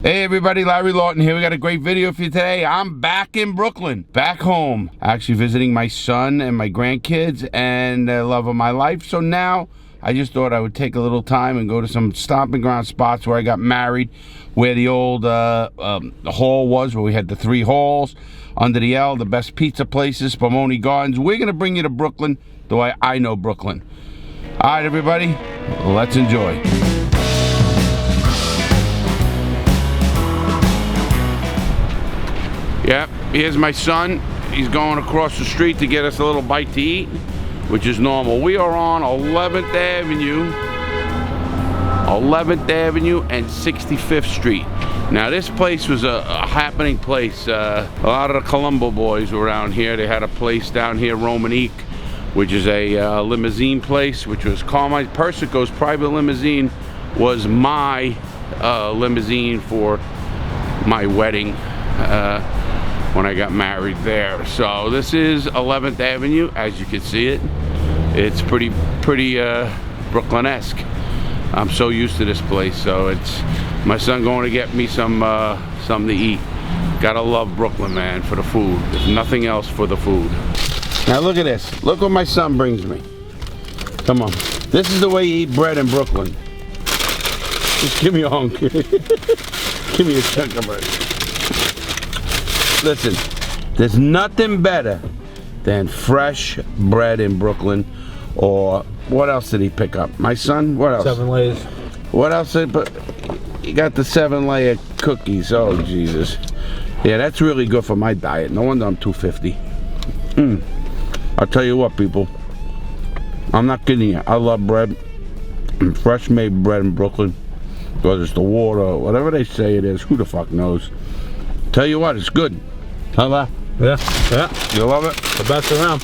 Hey everybody, Larry Lawton here. We got a great video for you today. I'm back in Brooklyn, back home, actually visiting my son and my grandkids and the love of my life. So now I just thought I would take a little time and go to some stomping ground spots where I got married, where the old hall was, where we had the 3 halls under the L, the best pizza places, Spumoni Gardens. We're gonna bring you to Brooklyn the way I know Brooklyn. All right, everybody, let's enjoy. Yep, here's my son. He's going across the street to get us a little bite to eat, which is normal. We are on 11th Avenue and 65th Street. Now this place was a happening place. A lot of the Colombo boys were around here. They had a place down here, Romanique, which is a limousine place, which was Carmine Persico's private limousine, was my limousine for my wedding. When I got married there. So this is 11th Avenue, as you can see it. It's pretty Brooklyn-esque. I'm so used to this place. So it's my son going to get me something to eat. Gotta love Brooklyn, man, for the food. If nothing else, for the food. Now look at this. Look what my son brings me. Come on. This is the way you eat bread in Brooklyn. Just give me a hunk. Give me a chunk of bread. Listen, there's nothing better than fresh bread in Brooklyn. Or what else did he pick up? My son, what else? 7 layers. What else did he put? You got the 7-layer cookies. Oh, Jesus. Yeah, that's really good for my diet. No wonder I'm 250. I'll tell you what, people. I'm not kidding you. I love bread. Fresh made bread in Brooklyn. Whether it's the water or whatever they say it is. Who the fuck knows? Tell you what, it's good. Huh? Yeah. You love it? The best around.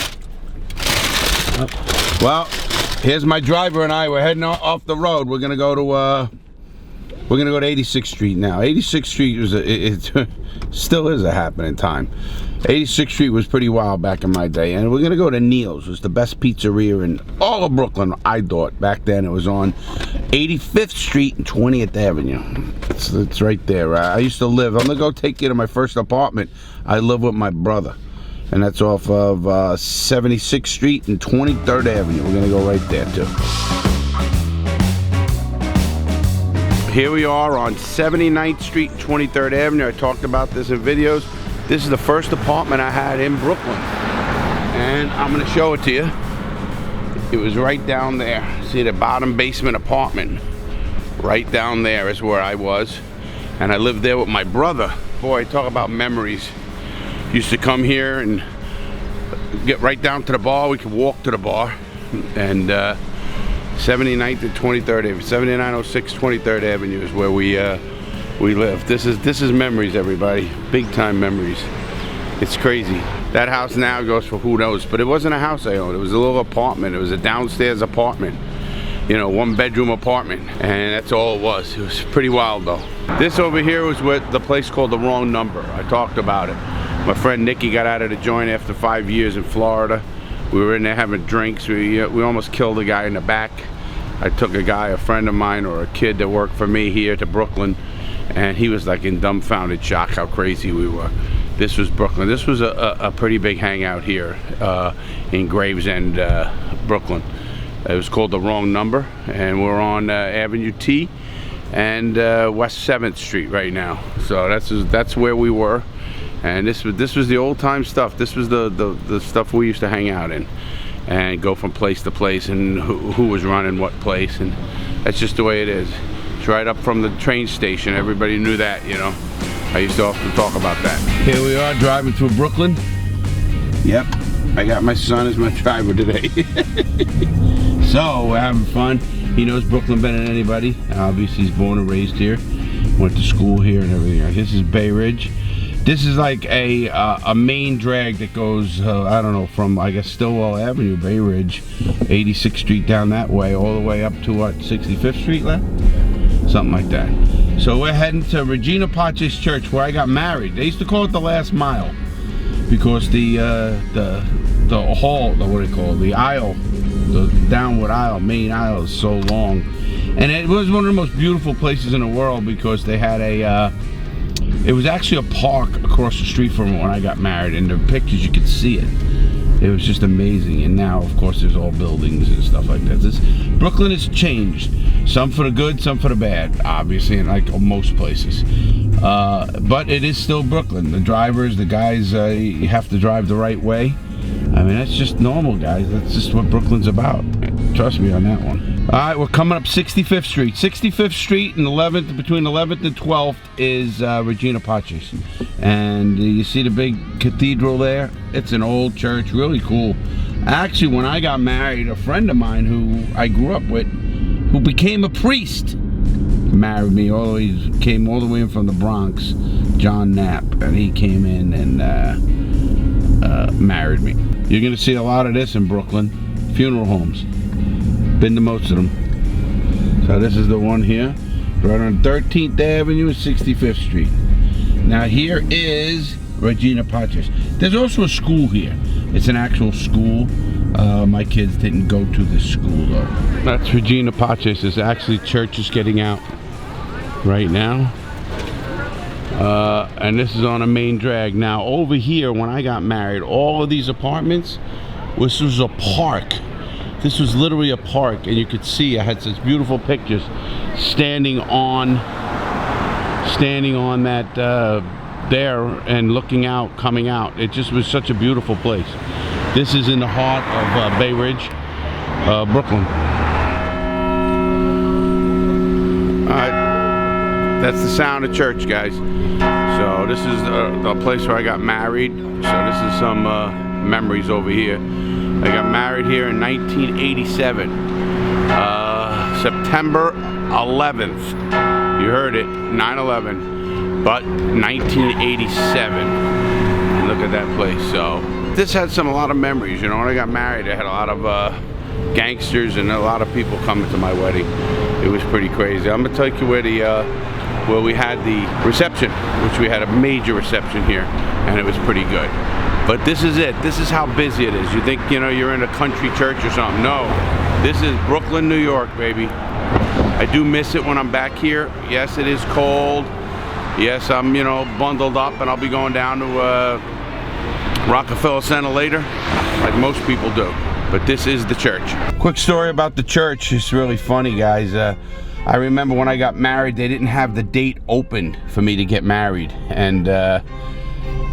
Yep. Well, here's my driver and I. We're heading off the road. We're gonna go to 86th Street now. 86th Street was it still is a happening time. 86th Street was pretty wild back in my day, and we're gonna go to Neil's. It was the best pizzeria in all of Brooklyn. I thought back then. It was on 85th Street and 20th Avenue. It's right there. I used to live. I'm gonna go take you to my first apartment. I live with my brother, and that's off of 76th Street and 23rd Avenue. We're gonna go right there too. Here we are on 79th Street and 23rd Avenue. I talked about this in videos. This is the first apartment I had in Brooklyn, and I'm gonna show it to you. It was right down there. See the bottom basement apartment? Right down there is where I was, and I lived there with my brother. Boy, talk about memories. Used to come here and get right down to the bar. We could walk to the bar, and 79th and 23rd Avenue, 7906 23rd Avenue is where we live. This is memories, everybody. Big time memories. It's crazy. That house now goes for who knows, but it wasn't a house I owned. It was a little apartment. It was a downstairs apartment. You know, 1-bedroom apartment, and that's all it was. It was pretty wild though. This over here was with the place called The Wrong Number. I talked about it. My friend Nicky got out of the joint after 5 years in Florida. We were in there having drinks. We almost killed a guy in the back. I took a friend of mine or a kid that worked for me here to Brooklyn, and he was like in dumbfounded shock how crazy we were. This was Brooklyn. This was a pretty big hangout here in Gravesend, Brooklyn. It was called The Wrong Number, and we're on Avenue T and West 7th Street right now. So that's where we were, and this was the old time stuff. This was the stuff we used to hang out in and go from place to place, and who was running what place, and that's just the way it is. It's right up from the train station. Everybody knew that, you know. I used to often talk about that. Here we are driving through Brooklyn. Yep, I got my son as my driver today. So we're having fun. He knows Brooklyn better than anybody. Obviously he's born and raised here. Went to school here and everything. This is Bay Ridge. This is like a main drag that goes, I don't know, from I guess Stillwell Avenue, Bay Ridge, 86th Street down that way, all the way up to what, 65th Street left? Something like that. So we're heading to Regina Pacis Church, where I got married. They used to call it the last mile because the hall, what do they call it? The aisle, the downward aisle, main aisle is so long. And it was one of the most beautiful places in the world because they had a, it was actually a park across the street from when I got married. In the pictures you could see it. It was just amazing. And now, of course, there's all buildings and stuff like that. Brooklyn has changed. Some for the good, some for the bad, obviously, in like most places. But it is still Brooklyn. The drivers, the guys, you have to drive the right way. I mean, that's just normal, guys. That's just what Brooklyn's about. Trust me on that one. All right, we're coming up 65th Street. 65th Street and 11th, between 11th and 12th is Regina Pacis. And you see the big cathedral there? It's an old church, really cool. Actually, when I got married, a friend of mine who I grew up with, who became a priest, married me. Came all the way in from the Bronx, John Knapp, and he came in and married me. You're gonna see a lot of this in Brooklyn. Funeral homes. Been to most of them. So this is the one here, right on 13th Avenue and 65th Street. Now here is Regina Pacis. There's also a school here. It's an actual school. My kids didn't go to this school though. That's Regina Pacis. There's actually churches getting out right now. And this is on a main drag. Now over here, when I got married, all of these apartments, this was a park. This was literally a park, and you could see I had such beautiful pictures standing on that there and looking out, coming out. It just was such a beautiful place. This is in the heart of Bay Ridge, Brooklyn. That's the sound of church, guys. So this is the place where I got married. So this is some memories over here. I got married here in 1987, September 11th. You heard it, 9/11, but 1987. And look at that place. So this had a lot of memories. You know, when I got married, I had a lot of gangsters and a lot of people coming to my wedding. It was pretty crazy. I'm gonna take you where we had the reception, which we had a major reception here, and it was pretty good. But this is it. This is how busy it is. You think, you know, you're in a country church or something. No, this is Brooklyn, New York, baby. I do miss it when I'm back here. Yes, it is cold. Yes, I'm, you know, bundled up, and I'll be going down to Rockefeller Center later, like most people do. But this is the church. Quick story about the church. It's really funny, guys. I remember when I got married, they didn't have the date open for me to get married, and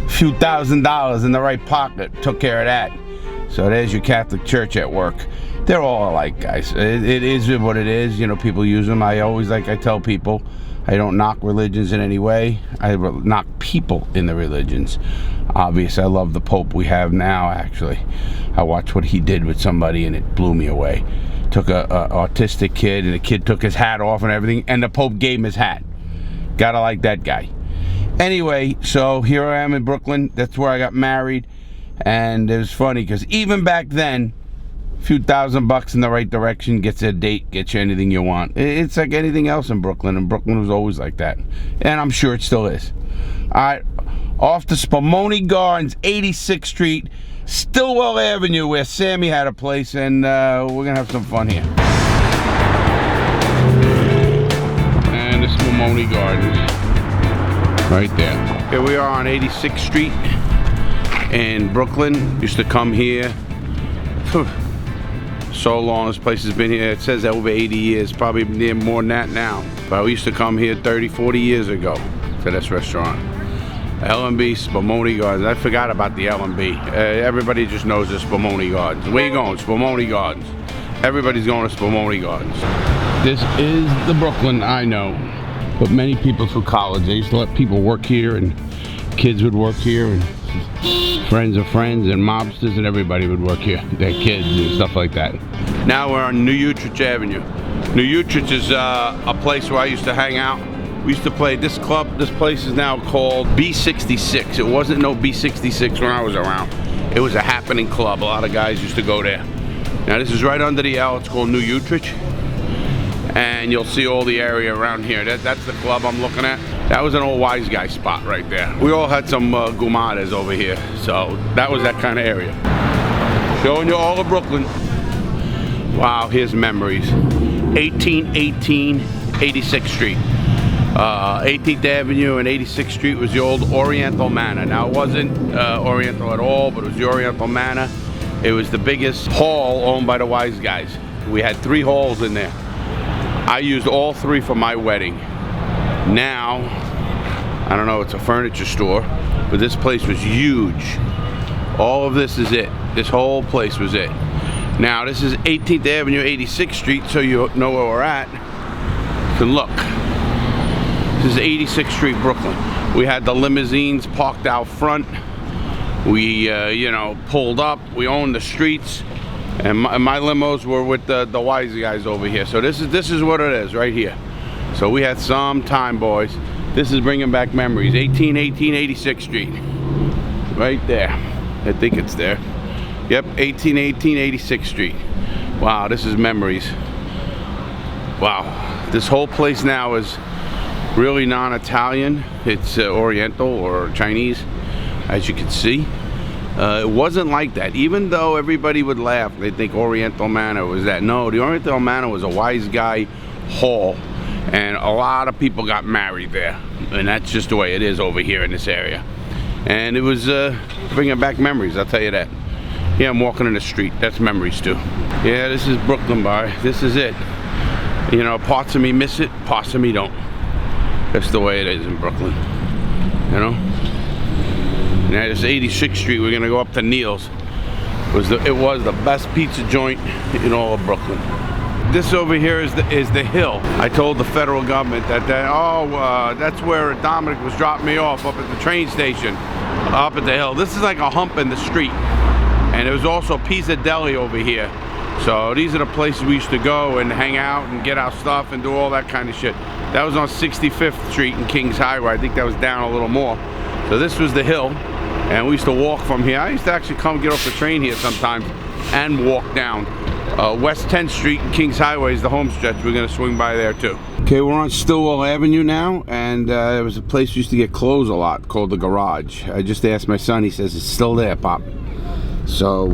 few $1,000s in the right pocket took care of that. So there's your Catholic Church at work. They're all alike, guys. It is what it is. You know, people use them. I always, like I tell people, I don't knock religions in any way. I knock people in the religions. Obviously, I love the Pope we have now, actually. I watched what he did with somebody and it blew me away. Took a autistic kid, and the kid took his hat off and everything, and the Pope gave him his hat. Gotta like that guy. Anyway, so here I am in Brooklyn. That's where I got married, and it was funny because even back then, a few $1,000 in the right direction gets you a date, gets you anything you want. It's like anything else in Brooklyn, and Brooklyn was always like that, and I'm sure it still is. All right, off to Spumoni Gardens, 86th Street, Stillwell Avenue, where Sammy had a place, and we're gonna have some fun here. And the Spumoni Gardens. Right there. Here we are on 86th Street in Brooklyn. Used to come here so long. This place has been here, it says over 80 years, probably near more than that now. But we used to come here 30, 40 years ago to this restaurant. L&B Spumoni Gardens. I forgot about the L&B. Everybody just knows the Spumoni Gardens. Where you going? Spumoni Gardens. Everybody's going to Spumoni Gardens. This is the Brooklyn I know. But many people through college, they used to let people work here, and kids would work here, and friends of friends, and mobsters, and everybody would work here. Their kids and stuff like that. Now we're on New Utrecht Avenue. New Utrecht is a place where I used to hang out. We used to play this club. This place is now called B66. It wasn't no B66 when I was around. It was a happening club. A lot of guys used to go there. Now this is right under the L. It's called New Utrecht. And you'll see all the area around here. That's the club I'm looking at. That was an old wise guy spot right there. We all had some gumadas over here, so that was that kind of area. Showing you all of Brooklyn. Wow, here's memories. 1818 86th Street. 18th Avenue and 86th Street was the old Oriental Manor. Now it wasn't Oriental at all, but it was the Oriental Manor. It was the biggest hall owned by the Wise Guys. We had 3 halls in there. I used all 3 for my wedding. Now, I don't know, it's a furniture store, but this place was huge. All of this is it. This whole place was it. Now this is 18th Avenue, 86th Street, so you know where we're at. You can look. This is 86th Street, Brooklyn. We had the limousines parked out front. We, you know, pulled up. We owned the streets, and my limos were with the Wise Guys over here. So this is what it is right here. So we had some time, boys. This is bringing back memories. 1818 86th Street, right there. I think it's there. Yep, 1818 86th Street. Wow, this is memories. Wow, this whole place now is really non-Italian. It's Oriental or Chinese, as you can see. It wasn't like that. Even though everybody would laugh, they think Oriental Manor was that. No, the Oriental Manor was a Wise Guy hall, and a lot of people got married there. And that's just the way it is over here in this area. And it was bringing back memories, I'll tell you that. Yeah, I'm walking in the street. That's memories too. Yeah, this is Brooklyn, bar. This is it. You know, parts of me miss it, parts of me don't. That's the way it is in Brooklyn. You know? Now this 86th Street, we're gonna go up to Neil's. It was the best pizza joint in all of Brooklyn. This over here is the hill. I told the federal government that that's where Dominic was dropping me off, up at the train station, up at the hill. This is like a hump in the street. And there was also Pizza Deli over here. So these are the places we used to go and hang out and get our stuff and do all that kind of shit. That was on 65th Street and Kings Highway. I think that was down a little more. So this was the hill, and we used to walk from here. I used to actually come get off the train here sometimes and walk down. West 10th Street and Kings Highway is the home stretch. We're gonna swing by there too. Okay, we're on Stillwell Avenue now, and there was a place we used to get clothes a lot called the Garage. I just asked my son, he says it's still there, Pop. So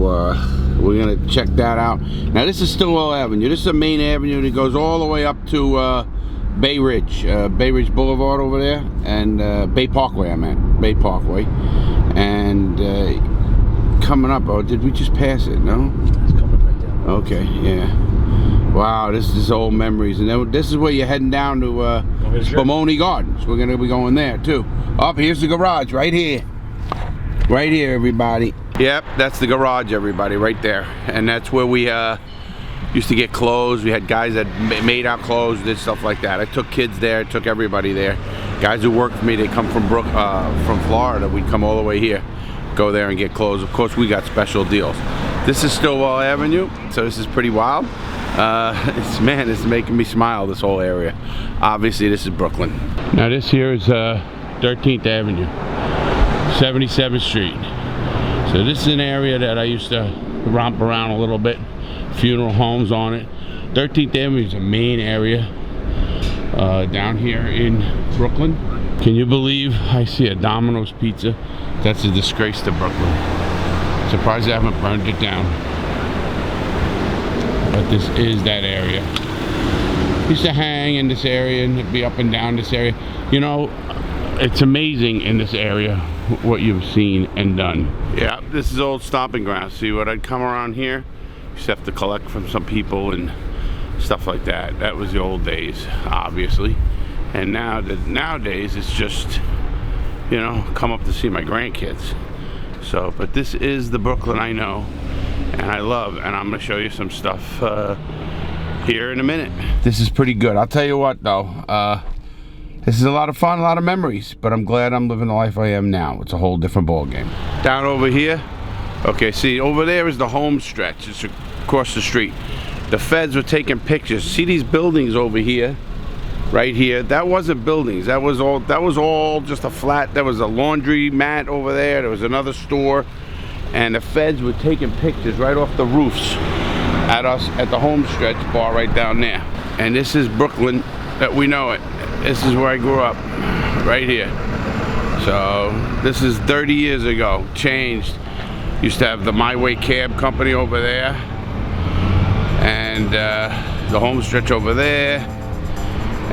we're gonna check that out. Now this is Stillwell Avenue. This is the main avenue that goes all the way up to Bay Ridge Boulevard over there, and Bay Parkway, I meant. Bay Parkway. And coming up, oh, did we just pass it? No? It's coming right down. Okay, yeah. Wow, this is old memories. And then this is where you're heading down to Spumoni Gardens. We're gonna be going there too. Up here's the garage, right here. Right here, everybody. Yep, that's the garage, everybody, right there. And that's where we used to get clothes. We had guys that made our clothes, did stuff like that. I took kids there, took everybody there. Guys who worked for me, they come from Florida. We'd come all the way here, go there and get clothes. Of course, we got special deals. This is Stillwell Avenue, so this is pretty wild. It's making me smile, this whole area. Obviously, this is Brooklyn. Now this here is 13th Avenue, 77th Street. So this is an area that I used to romp around a little bit. Funeral homes on it. 13th Avenue is a main area down here in Brooklyn. Can you believe I see a Domino's pizza? That's a disgrace to Brooklyn. Surprised I haven't burned it down. But this is that area. Used to hang in this area and be up and down this area. You know, it's amazing in this area what you've seen and done. Yeah, this is old stomping ground. See, what I'd come around here, used to have to collect from some people and stuff like that. That was the old days, obviously. And nowadays it's just, you know, come up to see my grandkids. So, but this is the Brooklyn I know and I love, and I'm gonna show you some stuff here in a minute. This is pretty good. I'll tell you what though, this is a lot of fun, a lot of memories, but I'm glad I'm living the life I am now. It's a whole different ball game. Down over here, okay, see, over there is the home stretch. It's across the street. The feds were taking pictures. See these buildings over here, right here? That wasn't buildings. That was all just a flat. There was a laundry mat over there. There was another store, and the feds were taking pictures right off the roofs at us at the home stretch bar right down there. And this is Brooklyn that we know it. This is where I grew up, right here. So this is 30 years ago, changed. Used to have the My Way cab company over there. And the home stretch over there,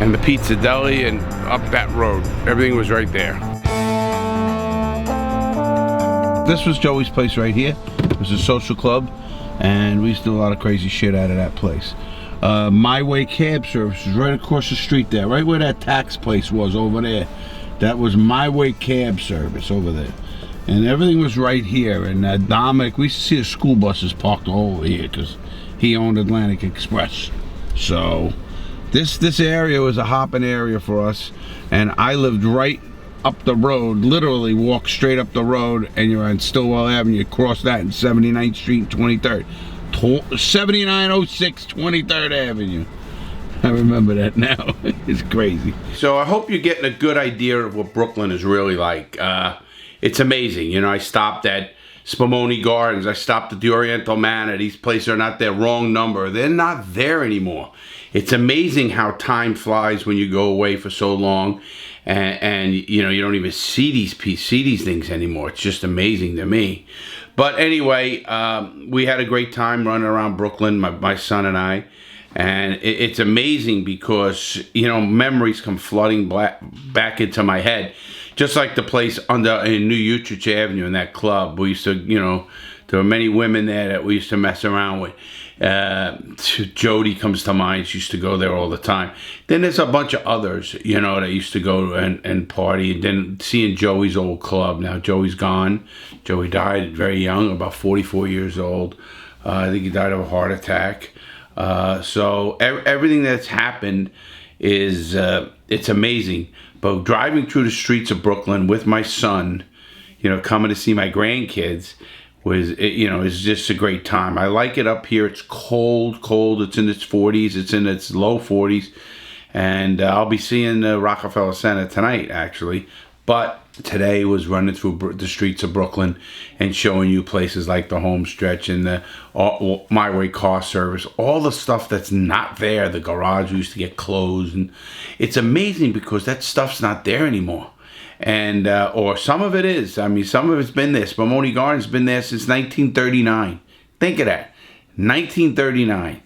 and the pizza deli, and up that road. Everything was right there. This was Joey's place right here. It was a social club, and we used to do a lot of crazy shit out of that place. My Way cab service was right across the street there, right where that tax place was over there. That was My Way cab service over there. And everything was right here. And Dominic, we used to see the school buses parked all over here because he owned Atlantic Express. So this area was a hopping area for us. And I lived right up the road, literally walk straight up the road, and you're on Stillwell Avenue. You cross that in 79th Street and 23rd. 7906 23rd Avenue. I remember that now. It's crazy. So I hope you're getting a good idea of what Brooklyn is really like. It's amazing. You know, I stopped at Spumoni Gardens. I stopped at the Oriental Manor. These places are not their wrong number. They're not there anymore. It's amazing how time flies when you go away for so long, and you know, you don't even see these things anymore. It's just amazing to me. But anyway, we had a great time running around Brooklyn, my son and I. And it's amazing because, you know, memories come flooding back into my head. Just like the place in New Utrecht Avenue in that club. We used to, you know, there were many women there that we used to mess around with. Jody comes to mind. She used to go there all the time. Then there's a bunch of others, you know, that used to go and party. And then seeing Joey's old club. Now Joey's gone. Joey died very young, about 44 years old. I think he died of a heart attack. So everything that's happened is it's amazing. But driving through the streets of Brooklyn with my son, you know, coming to see my grandkids you know, is just a great time. I like it up here. It's cold. It's in its 40s. It's in its low 40s. And I'll be seeing the Rockefeller Center tonight, actually. But today was running through the streets of Brooklyn and showing you places like the home stretch and the My Way car service, all the stuff that's not there. The garage used to get closed, and it's amazing because that stuff's not there anymore. And or some of it is. I mean, some of it's been there. Spumoni Gardens been there since 1939. Think of that, 1939.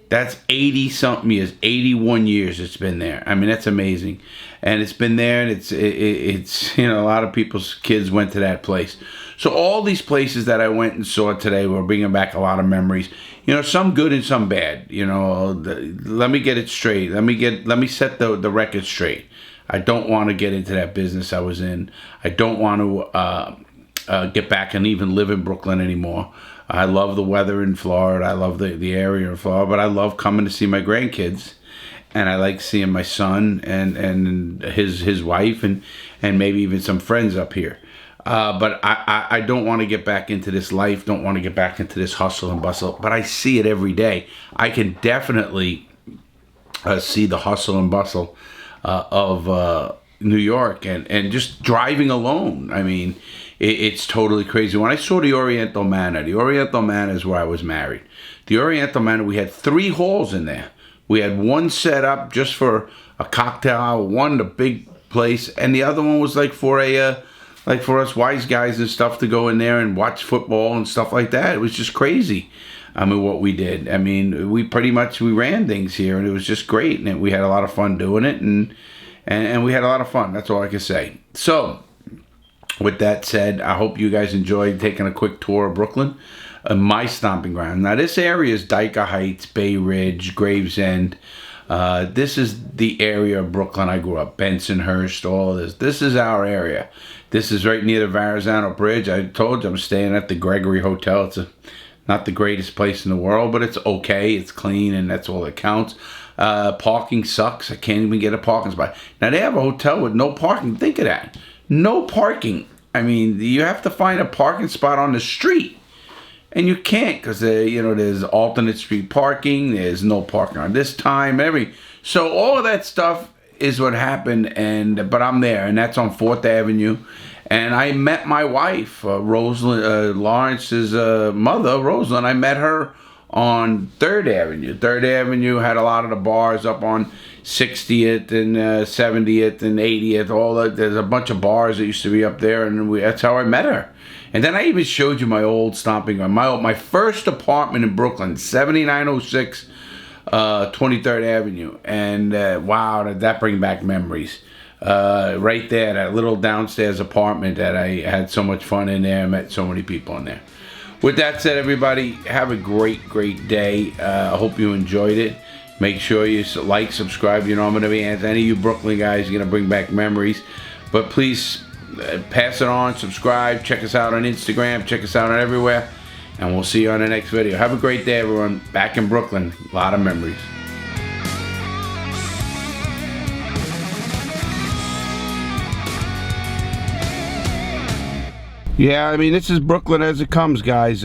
That's 80-something years, 81 years it's been there. I mean, that's amazing. And it's been there, and it's you know, a lot of people's kids went to that place. So all these places that I went and saw today were bringing back a lot of memories. You know, some good and some bad. You know, let me get it straight. Let me set the record straight. I don't want to get into that business I was in. I don't want to get back and even live in Brooklyn anymore. I love the weather in Florida. I love the area in Florida, but I love coming to see my grandkids, and I like seeing my son and his wife and maybe even some friends up here. But I don't want to get back into this life. Don't want to get back into this hustle and bustle. But I see it every day. I can definitely see the hustle and bustle of New York and just driving alone. I mean, it's totally crazy. When I saw the Oriental Manor is where I was married. The Oriental Manor, we had 3 halls in there. We had one set up just for a cocktail hour, one the big place, and the other one was like for us wise guys and stuff to go in there and watch football and stuff like that. It was just crazy. I mean, what we did. I mean, we ran things here, and it was just great, and we had a lot of fun doing it, and we had a lot of fun. That's all I can say. So, with that said, I hope you guys enjoyed taking a quick tour of Brooklyn, my stomping ground. Now, this area is Dyker Heights, Bay Ridge, Gravesend. This is the area of Brooklyn I grew up. Bensonhurst, all this. This is our area. This is right near the Verrazano Bridge. I told you I'm staying at the Gregory Hotel. It's not the greatest place in the world, but it's okay. It's clean, and that's all that counts. Parking sucks. I can't even get a parking spot. Now, they have a hotel with no parking. Think of that. No parking. I mean, you have to find a parking spot on the street. And you can't because, you know, there's alternate street parking. There's no parking on this time. So all of that stuff is what happened. But I'm there, and that's on 4th Avenue. And I met my wife, Rosalind, Lawrence's mother, Rosalind. I met her on 3rd Avenue. 3rd Avenue had a lot of the bars up on 60th and 70th and 80th. There's a bunch of bars that used to be up there, and that's how I met her. And then I even showed you my old stomping ground. My first apartment in Brooklyn, 7906 23rd Avenue. And wow, did that bring back memories. Right there, that little downstairs apartment that I had so much fun in there. I met so many people in there. With that said, everybody, have a great day. I hope you enjoyed it. Make sure you like, subscribe. You know I'm going to be answering any of you Brooklyn guys are going to bring back memories. But please pass it on, subscribe, check us out on Instagram, check us out on everywhere. And we'll see you on the next video. Have a great day, everyone. Back in Brooklyn, a lot of memories. Yeah, I mean, this is Brooklyn as it comes, guys.